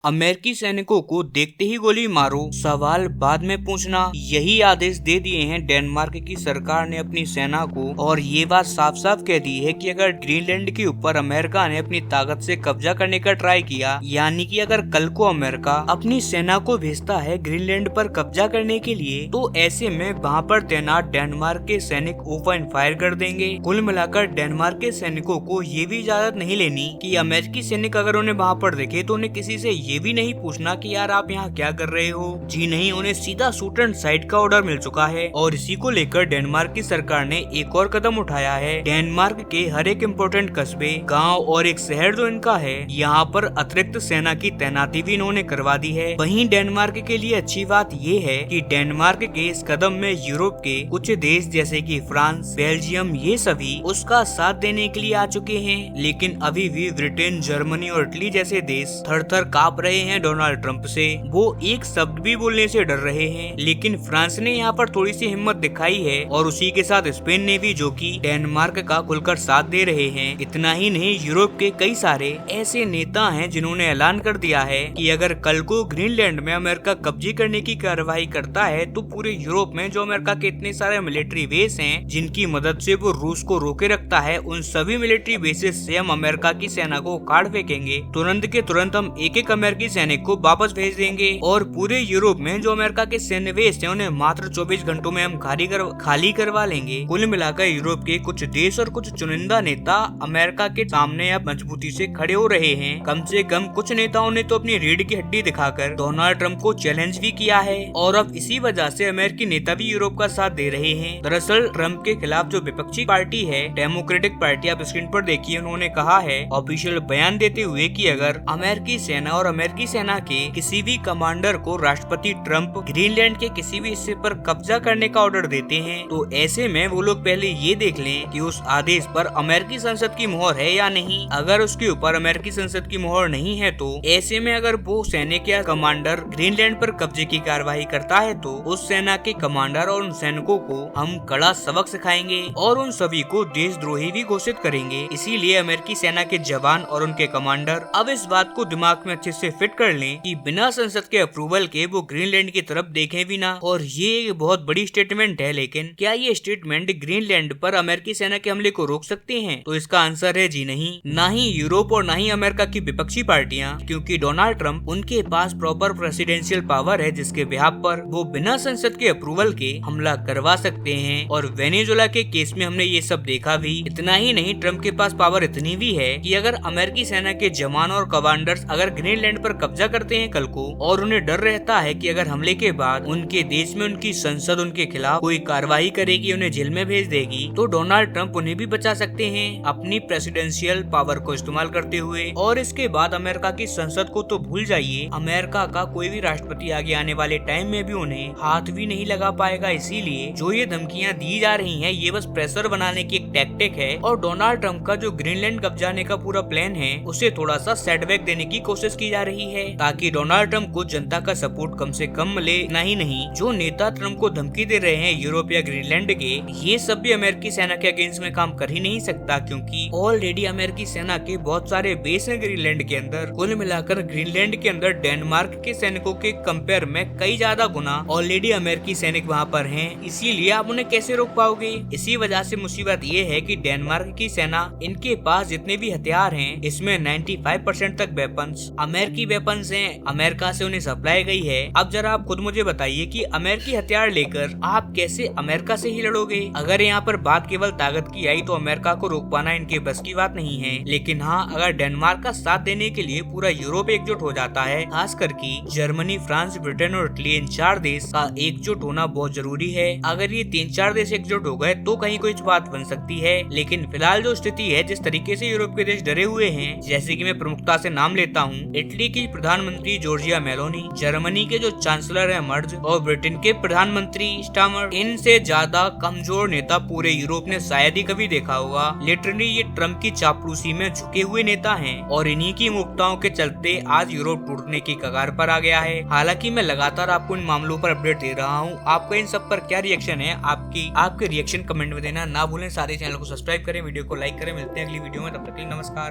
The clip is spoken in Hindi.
अमेरिकी सैनिकों को देखते ही गोली मारो, सवाल बाद में पूछना, यही आदेश दे दिए हैं डेनमार्क की सरकार ने अपनी सेना को। और ये बात साफ साफ कह दी है कि अगर ग्रीनलैंड के ऊपर अमेरिका ने अपनी ताकत से कब्जा करने का ट्राई किया, यानी कि अगर कल को अमेरिका अपनी सेना को भेजता है ग्रीनलैंड पर कब्जा करने के लिए, तो ऐसे में वहाँ पर तैनात डेनमार्क के सैनिक ओपन फायर कर देंगे। कुल मिलाकर डेनमार्क के सैनिकों को ये भी इजाजत नहीं लेनी कि अमेरिकी सैनिक अगर उन्हें वहाँ पर देखे तो उन्हें किसी से ये भी नहीं पूछना कि यार आप यहाँ क्या कर रहे हो। जी नहीं, उन्हें सीधा शूट एंड साइड का ऑर्डर मिल चुका है। और इसी को लेकर डेनमार्क की सरकार ने एक और कदम उठाया है। डेनमार्क के हर एक इम्पोर्टेंट कस्बे, गांव और एक शहर जो इनका है, यहाँ पर अतिरिक्त सेना की तैनाती भी इन्होंने करवा दी है। वहीं डेनमार्क के लिए अच्छी बात ये है कि डेनमार्क के इस कदम में यूरोप के कुछ देश जैसे कि फ्रांस, बेल्जियम, ये सभी उसका साथ देने के लिए आ चुके हैं। लेकिन अभी भी ब्रिटेन, जर्मनी और इटली जैसे देश थर थर कांप रहे हैं डोनाल्ड ट्रंप से। वो एक शब्द भी बोलने से डर रहे हैं। लेकिन फ्रांस ने यहाँ पर थोड़ी सी हिम्मत दिखाई है, और उसी के साथ स्पेन ने भी, जो कि डेनमार्क का खुलकर साथ दे रहे हैं। इतना ही नहीं, यूरोप के कई सारे ऐसे नेता हैं जिन्होंने ऐलान कर दिया है कि अगर कल को ग्रीनलैंड में अमेरिका कब्जे करने की कार्रवाई करता है, तो पूरे यूरोप में जो अमेरिका के इतने सारे मिलिट्री बेस हैं जिनकी मदद से वो रूस को रोके रखता है, उन सभी मिलिट्री बेसिस से हम अमेरिका की सेना को उखाड़ फेंकेंगे। तुरंत के तुरंत हम एक एक अमेरिकी सैनिक को वापस भेज देंगे, और पूरे यूरोप में जो अमेरिका के सैन्य बेस हैं उन्हें मात्र 24 घंटों में हम खाली करवा लेंगे। कुल मिलाकर यूरोप के कुछ देश और कुछ चुनिंदा नेता अमेरिका के सामने अब मजबूती से खड़े हो रहे हैं। कम से कम कुछ नेताओं ने तो अपनी रीढ़ की हड्डी दिखाकर डोनाल्ड ट्रंप को चैलेंज भी किया है, और अब इसी वजह से अमेरिकी नेता भी यूरोप का साथ दे रहे हैं। दरअसल ट्रंप के खिलाफ जो विपक्षी पार्टी है, डेमोक्रेटिक पार्टी, आप स्क्रीन पर देखिए, उन्होंने कहा है ऑफिशियल बयान देते हुए कि अगर अमेरिकी सेना और अमेरिकी सेना के किसी भी कमांडर को राष्ट्रपति ट्रंप ग्रीनलैंड के किसी भी हिस्से पर कब्जा करने का ऑर्डर देते हैं, तो ऐसे में वो लोग पहले ये देख लें कि उस आदेश पर अमेरिकी संसद की मोहर है या नहीं। अगर उसके ऊपर अमेरिकी संसद की मोहर नहीं है, तो ऐसे में अगर वो सैनिक या कमांडर ग्रीनलैंड पर कब्जे की कार्रवाई करता है, तो उस सेना के कमांडर और उन सैनिकों को हम कड़ा सबक सिखाएंगे और उन सभी को देशद्रोही भी घोषित करेंगे। इसीलिए अमेरिकी सेना के जवान और उनके कमांडर अब इस बात को दिमाग में अच्छे से फिट कर लें कि बिना संसद के अप्रूवल के वो ग्रीनलैंड की तरफ देखें भी ना। और ये बहुत बड़ी स्टेटमेंट है, लेकिन क्या ये स्टेटमेंट ग्रीनलैंड पर अमेरिकी सेना के हमले को रोक सकते हैं? तो इसका आंसर है जी नहीं। ना ही यूरोप और ना ही अमेरिका की विपक्षी पार्टियां, क्योंकि डोनाल्ड ट्रंप, उनके पास प्रॉपर प्रेसिडेंशियल पावर है जिसके बिहाफ पर वो बिना संसद के अप्रूवल के हमला करवा सकते हैं। और वेनेजुएला के केस में हमने ये सब देखा भी। इतना ही नहीं, ट्रंप के पास पावर इतनी भी है कि अगर अमेरिकी सेना के जवान और कमांडर्स अगर ग्रीनलैंड पर कब्जा करते हैं कल को, और उन्हें डर रहता है कि अगर हमले के बाद उनके देश में उनकी संसद उनके खिलाफ कोई कार्रवाई करेगी, उन्हें जेल में भेज देगी, तो डोनाल्ड ट्रंप उन्हें भी बचा सकते हैं अपनी प्रेसिडेंशियल पावर को इस्तेमाल करते हुए। और इसके बाद अमेरिका की संसद को तो भूल जाइए, अमेरिका का कोई भी राष्ट्रपति आगे आने वाले टाइम में भी उन्हें हाथ भी नहीं लगा पाएगा। इसीलिए जो ये धमकियां दी जा रही हैं, ये बस प्रेशर बनाने की एक टैक्टिक है, और डोनाल्ड ट्रंप का जो ग्रीनलैंड कब्जाने का पूरा प्लान है, उसे थोड़ा सा सेटबैक देने की कोशिश की जा रही है, ताकि डोनाल्ड ट्रंप को जनता का सपोर्ट कम से कम मिले। नहीं, जो नेता ट्रंप को धमकी दे रहे हैं यूरोप या ग्रीनलैंड के, ये सब भी अमेरिकी सेना के अगेंस्ट में काम कर ही नहीं सकता, क्योंकि ऑलरेडी अमेरिकी सेना के बहुत सारे बेस हैं ग्रीनलैंड के अंदर। कुल मिलाकर ग्रीनलैंड के अंदर डेनमार्क के सैनिकों के कंपेयर में कई ज्यादा गुना ऑलरेडी अमेरिकी सैनिक वहाँ पर हैं। इसीलिए आप उन्हें कैसे रोक पाओगे? इसी वजह से मुसीबत ये है कि डेनमार्क की सेना, इनके पास जितने भी हथियार हैं, इसमें 95% तक वेपन्स अमेरिकी वेपन्स हैं, अमेरिका से उन्हें सप्लाई गई है। अब जरा आप खुद मुझे बताइए कि अमेरिकी हथियार लेकर आप कैसे अमेरिका से ही लड़ोगे? अगर यहाँ पर बात केवल ताकत की आई, तो अमेरिका को रोक पाना इनके बस की बात नहीं है। लेकिन हाँ, अगर डेनमार्क का साथ देने के लिए पूरा यूरोप एकजुट हो जाता है, खास करके जर्मनी, फ्रांस, ब्रिटेन और इटली, इन 4 देश का एकजुट होना बहुत जरूरी है। अगर ये 3-4 देश एकजुट हो गए तो कहीं कोई बात बन सकती है। लेकिन फिलहाल जो स्थिति है, जिस तरीके से यूरोप के देश डरे हुए हैं, जैसे कि मैं प्रमुखता से नाम लेता हूँ, इटली की प्रधानमंत्री जॉर्जिया मेलोनी, जर्मनी के जो चांसलर है मर्ज, और ब्रिटेन के प्रधानमंत्री स्टामर, इनसे ज्यादा कमजोर नेता पूरे यूरोप ने शायद ही कभी देखा होगा। लिटरली ये ट्रंप की चापलूसी में झुके हुए नेता हैं, और इन्हीं की मुक्ताओं के चलते आज यूरोप टूटने की कगार पर आ गया है। हालांकि मैं लगातार आपको इन मामलों पर अपडेट दे रहा हूँ। आपका इन सब पर क्या रिएक्शन है? आपके रिएक्शन कमेंट में देना ना भूलें। सारे चैनल को सब्सक्राइब करें, वीडियो को लाइक करें। मिलते हैं अगली वीडियो में, तब तक के लिए नमस्कार।